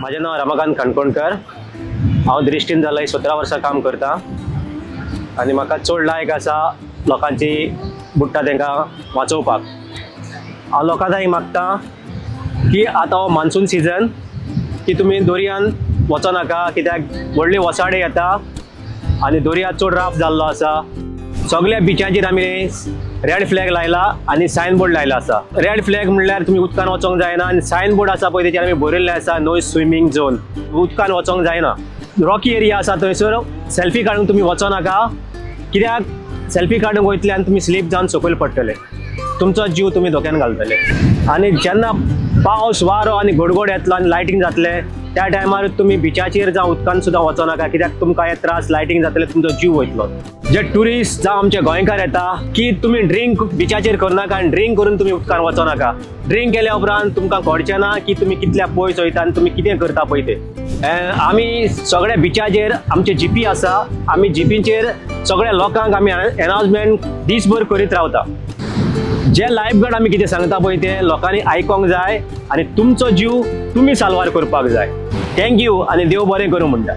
माझे नाव रमाकांत काणकोणकर। हांव दृश्टीन जाल्ले 17 वर्सां काम करता आनी म्हाका चड लायक आसा लोकांची बुडटा तांकां वाचोवपाक। हांव लोकांक मागता की आतां हो मान्सून सिजन की तुमी दर्यान वचो नाका, कित्याक व्हडली वसाडे येता आनी दर्या चड राफ जाल्लो आसा। सगळ्या बिचांचेर आमी रेड फ्लॅग लायला आनी सायन बोर्ड लायला आसा। रेड फ्लॅग म्हणल्यार तुमी उदकान वचोंक जायना आनी सायन बोर्ड आसा पळय तेचेर आमी बरयल्लें आसा नो स्विमींग झोन, उदकान वचोंक जायना। रॉकी एरिया आसा थंयसर सेल्फी काडूंक तुमी वचो नाका, कित्याक सेल्फी काडूंक वयतले आनी तुमी स्लीप जावन सकयल पडटले, तुमचो जीव तुमी धोक्यान घालतले। आनी जेन्ना पावस वारो आनी गडगड येतलो आनी लायटींग जातले त्या टायमार तुमी बिचाचेर जावं उदकान सुद्दां वचो नाका, कित्याक तुमकां हे त्रास लायटींग जातले, तुमचो जीव वयतलो। जे ट्युरिस्ट जावं आमचे गोंयकार येता की तुमी ड्रिंक बिचाचेर करनाका आनी ड्रिंक करून तुमी उदकान वचो नाका। ड्रिंक केल्या उपरांत तुमकां कळचें ना की तुमी कितल्या पयस वयता आनी तुमी कितें करता पळय ते। आमी सगळ्या बिचाचेर आमचे जीपी आसा, आमी जीपीचेर सगळ्या लोकांक आमी अनाउन्समेंट दीसभर करीत रावता। जे लायफ गार्ड आमी कितें सांगता पळय ते लोकांनी आयकोंक जाय आनी तुमचो जीव तुमी साल्वार करपाक जाय। थँक्यू आनी देव बरें करूं म्हणटा।